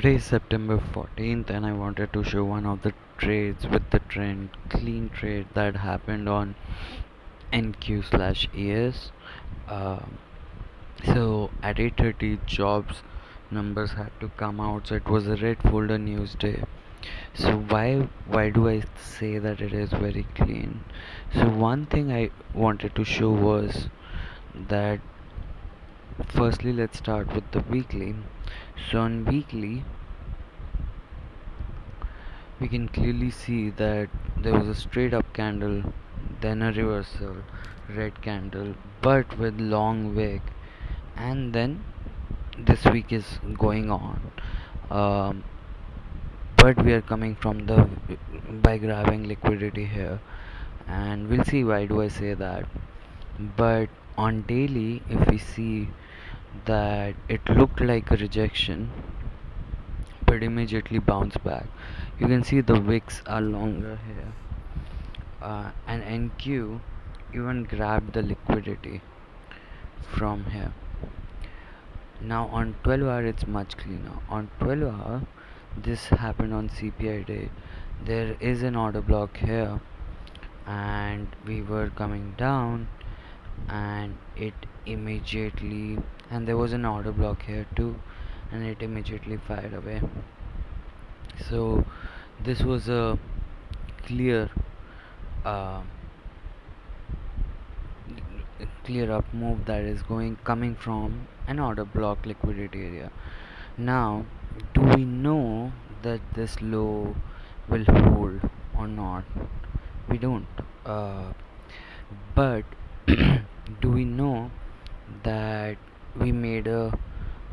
Today is September 14th, and I wanted to show one of the trades with the trend clean trade that happened on NQ slash ES. Um, so at 8:30, jobs numbers had to come out, so it was a red folder news day. So why do I say that it is very clean? So one thing I wanted to show was that firstly, let's start with the weekly. So on weekly, we can clearly see that there was a straight up candle, then a reversal, red candle, but with long wick, and then this week is going on. Um, but we are coming from the by grabbing liquidity here, and we'll see why do I say that. But on daily, if we see that it looked like a rejection, but immediately bounce back. You can see the wicks are longer here, and NQ even grabbed the liquidity from here. Now on 12 hour it's much cleaner. On 12 hour, this happened on CPI day. There is an order block here, and we were coming down, and it immediately, and there was an order block here too, and it immediately fired away. So this was a clear uh, clear up move that is going coming from an order block liquidity area. Now, do we know that this low will hold or not? We don't. Uh, but do we know that we made a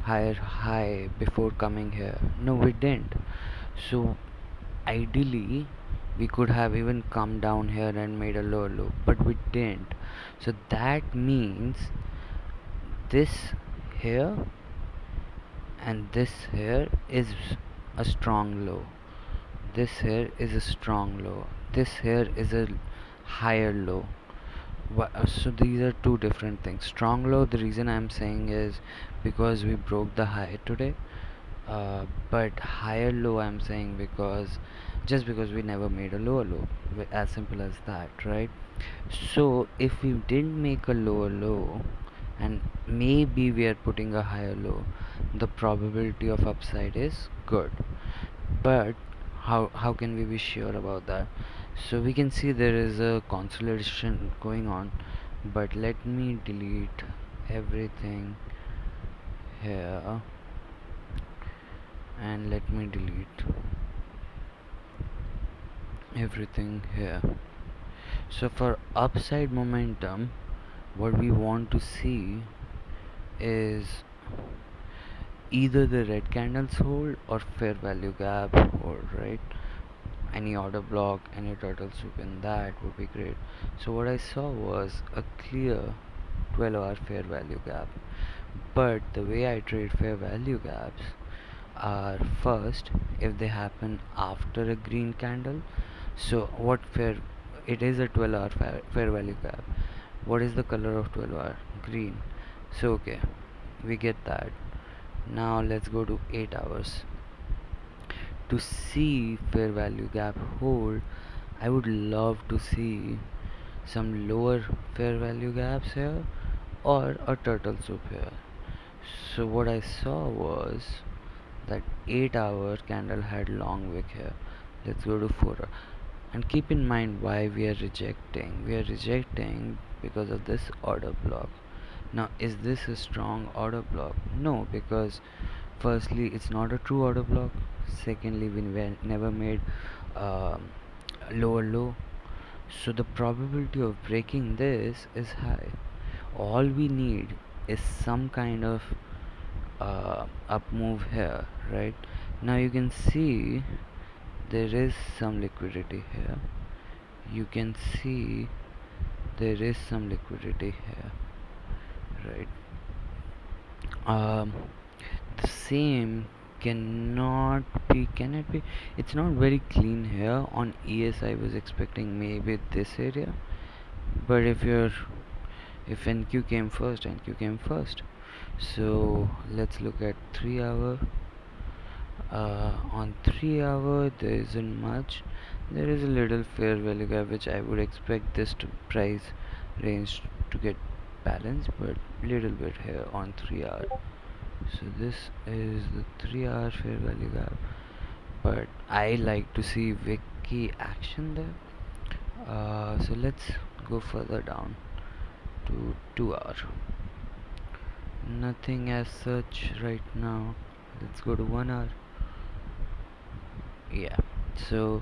higher high before coming here? No, we didn't. So ideally we could have even come down here and made a lower low, but we didn't. So that means this here and this here is a strong low, this here is a strong low, this here is a higher low. So these are two different things. Strong low, the reason I'm saying is because we broke the high today, but higher low I'm saying because just because we never made a lower low, as simple as that, right? So if we didn't make a lower low and maybe we are putting a higher low, the probability of upside is good. But how can we be sure about that? So we can see there is a consolidation going on, but let me delete everything here, and let me delete everything here. So for upside momentum, what we want to see is either the red candles hold or fair value gap hold, right? Any order block, any turtle soup in that would be great. So what I saw was a clear 12-hour fair value gap. But the way I trade fair value gaps are first if they happen after a green candle. So what fair, it is a 12-hour fair value gap. What is the color of 12-hour? Green. So okay, we get that. Now let's go to 8 hours. To see fair value gap hold, I would love to see some lower fair value gaps here or a turtle soup here. So what I saw was that 8-hour candle had long wick here. Let's go to 4 hour. And keep in mind why we are rejecting. We are rejecting because of this order block. Now, is this a strong order block? No, because firstly, it's not a true order block. Secondly, we never made um, lower low. So the probability of breaking this is high. All we need is some kind of up move here, right? Now you can see there is some liquidity here. You can see there is some liquidity here, right? um, the same cannot be, can it be? It's not very clean here. On ES I was expecting maybe this area, but if NQ came first, NQ came first. So let's look at 3 hour. On 3 hour there isn't much. There is a little fair value gap which I would expect this to price range to get balanced, but little bit here on 3 hour. So this is the 3 hour fair value gap, but I like to see wiki action there. So let's go further down to 2 hour. Nothing as such right now. Let's go to 1 hour. Yeah, so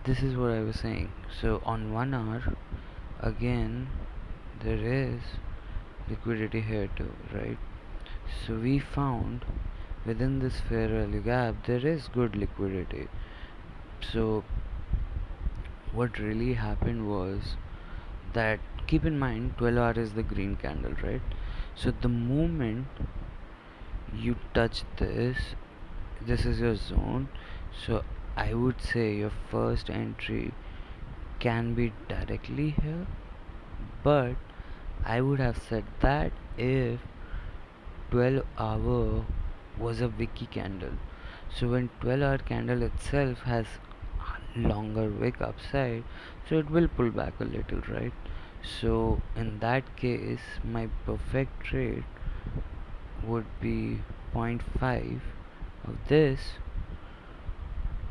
this is what I was saying. So on 1 hour, again, there is liquidity here too, right? So we found within this fair value gap there is good liquidity. So what really happened was that, keep in mind 12 hour is the green candle, right? So the moment you touch this is your zone. So I would say your first entry can be directly here, but I would have said that if 12 hour was a wiki candle. So when 12 hour candle itself has longer wick upside, so it will pull back a little, right? So in that case, my perfect trade would be zero point 0.5 of this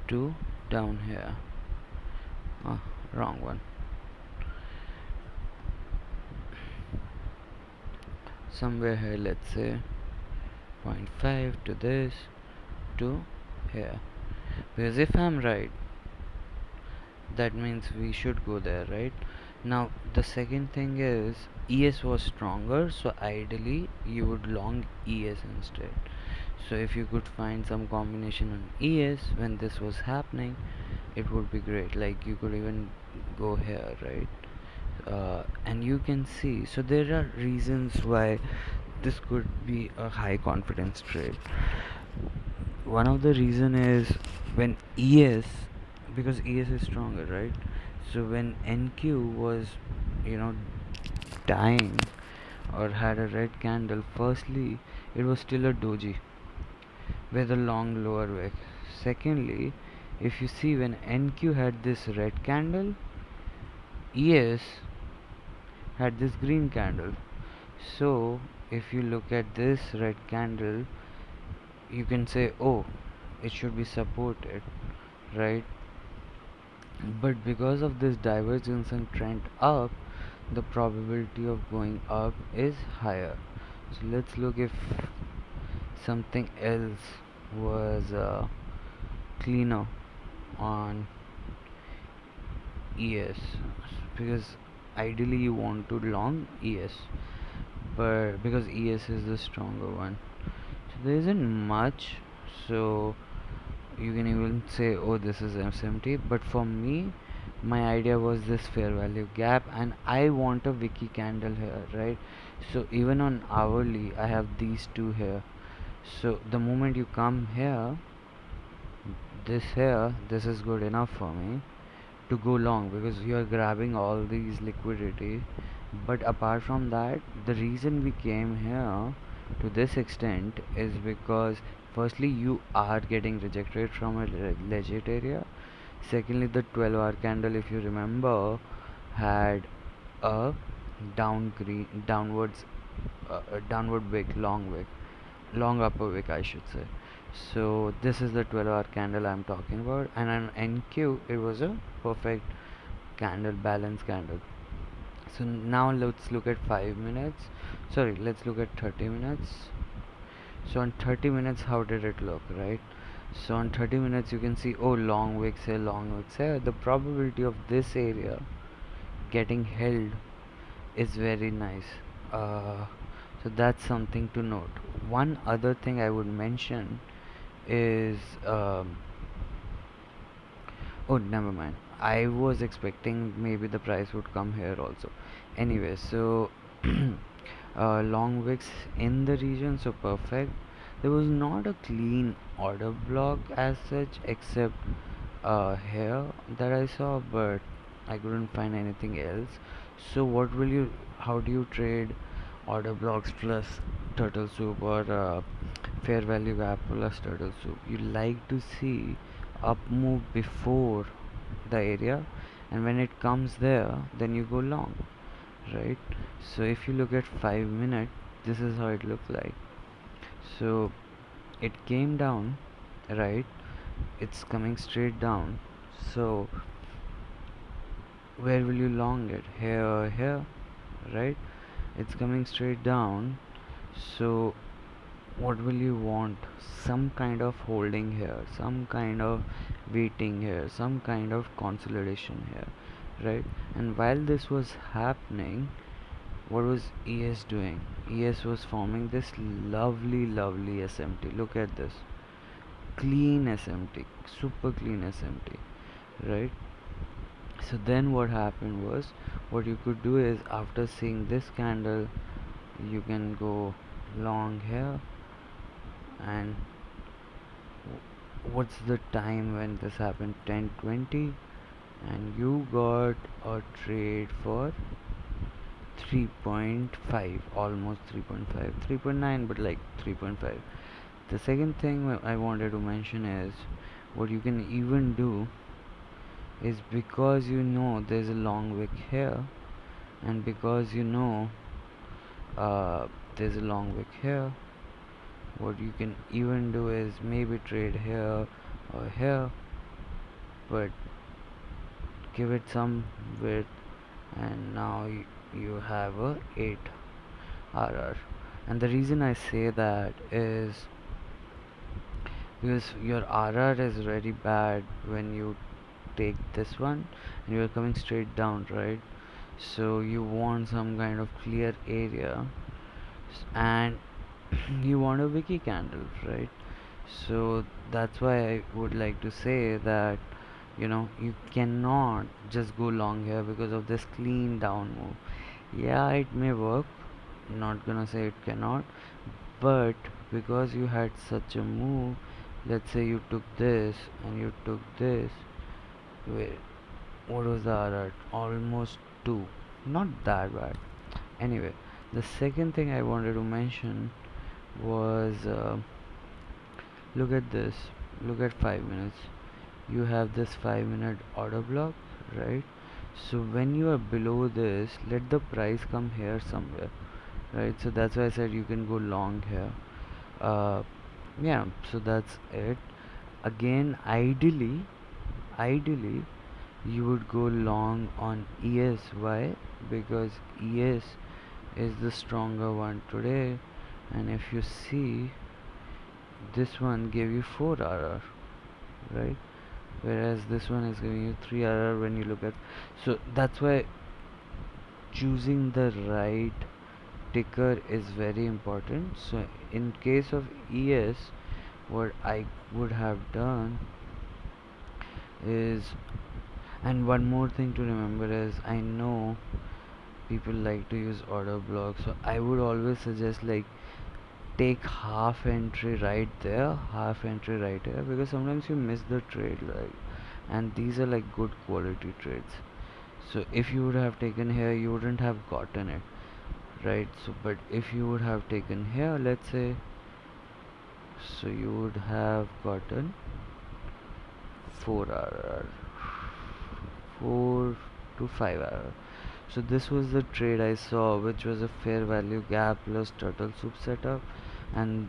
to down here. Wrong one. Somewhere here, let's say 0.5 to this to here. Because if I'm right, that means we should go there, right? Now the second thing is ES was stronger, so ideally you would long ES instead. So if you could find some combination on ES when this was happening, it would be great. Like you could even go here, right? And you can see, so there are reasons why this could be a high confidence trade. One of the reason is when ES, because ES is stronger, right? So when NQ was, you know, dying or had a red candle, firstly it was still a doji with a long lower wick. Secondly, if you see when NQ had this red candle, ES had this green candle. So if you look at this red candle, you can say, oh, it should be supported, right? But because of this divergence and trend up, the probability of going up is higher. So let's look if something else was cleaner on ES, because ideally you want to long ES, but because ES is the stronger one, so there isn't much. So you can even say, oh, this is SMT, but for me, my idea was this fair value gap and I want a wiki candle here, right? So even on hourly I have these two here. So the moment you come here, this is good enough for me to go long because you are grabbing all these liquidity. But apart from that, the reason we came here to this extent is because firstly you are getting rejected from a legit area. Secondly, the 12-hour candle, if you remember, had a downwards downward wick, long upper wick I should say. So this is the 12-hour candle I'm talking about, and on NQ it was a perfect candle, balance candle. So now let's look at 5 minutes, sorry, let's look at 30 minutes. So on 30 minutes, how did it look, right? So on 30 minutes you can see, oh, long wicks here, long wicks here. The probability of this area getting held is very nice. So that's something to note. One other thing I would mention is oh, never mind. I was expecting maybe the price would come here also. Anyway, so long wicks in the region, so perfect. There was not a clean order block as such, except here that I saw, but I couldn't find anything else. So what will you? How do you trade order blocks plus turtle soup or fair value gap plus turtle soup, you like to see up move before the area, and when it comes there then you go long, right? So if you look at 5 minutes, this is how it looked like. So it came down, right? It's coming straight down. So where will you long it? Here or here, right? It's coming straight down. So what will you want? Some kind of holding here, some kind of waiting here, some kind of consolidation here, right? And while this was happening, what was ES doing? ES was forming this lovely SMT. Look at this. Clean SMT, super clean SMT, right? So then what happened was, what you could do is, after seeing this candle, you can go long here. And what's the time when this happened? 10:20, and you got a trade for 3.5, almost 3.5, 3.9, but like 3.5. The second thing I wanted to mention is, what you can even do is, because you know there's a long wick here, and because you know there's a long wick here, what you can even do is maybe trade here or here, but give it some width, and now you have a 8 RR. And the reason I say that is because your RR is very bad when you take this one and you're coming straight down, right? So you want some kind of clear area, and you want a wiki candle, right? So that's why I would like to say that, you cannot just go long here because of this clean down move. Yeah, it may work, not gonna say it cannot, but because you had such a move, let's say you took this and you took this. Wait, what was the RR? Almost 2. Not that bad. Anyway, the second thing I wanted to mention was, look at this. Look at 5 minutes. You have this 5-minute order block, right? So when you are below this, let the price come here somewhere, right? So that's why I said you can go long here. Yeah, so that's it. Again, ideally you would go long on ES. Why? Because ES is the stronger one today, and if you see, this one gave you 4 RR, right? Whereas this one is giving you 3 RR when you look at. So that's why choosing the right ticker is very important. So in case of ES, what I would have done is, and one more thing to remember is, I know people like to use order blocks, so I would always suggest, like, take half entry right there, half entry right here, because sometimes you miss the trade, right? And these are like good quality trades. So if you would have taken here, you wouldn't have gotten it, right? So but if you would have taken here, let's say, so you would have gotten 4 RR, 4 to 5 RR. So this was the trade I saw, which was a fair value gap plus turtle soup setup. And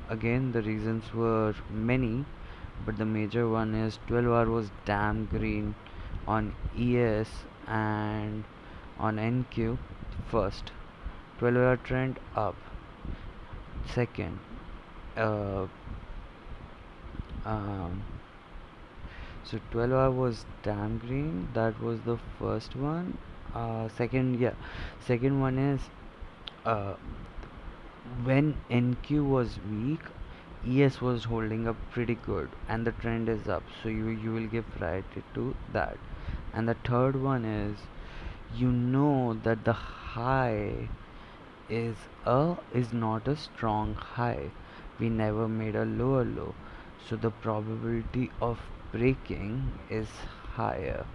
again, the reasons were many, but the major one is 12 hour was damn green on ES and on NQ. First, 12-hour trend up. Second, uh, um, so 12-hour was damn green. That was the first one. Second one is, uh, when NQ was weak, ES was holding up pretty good, and the trend is up. So you will give priority to that. And the third one is, that the high is not a strong high. We never made a lower low, so the probability of breaking is higher.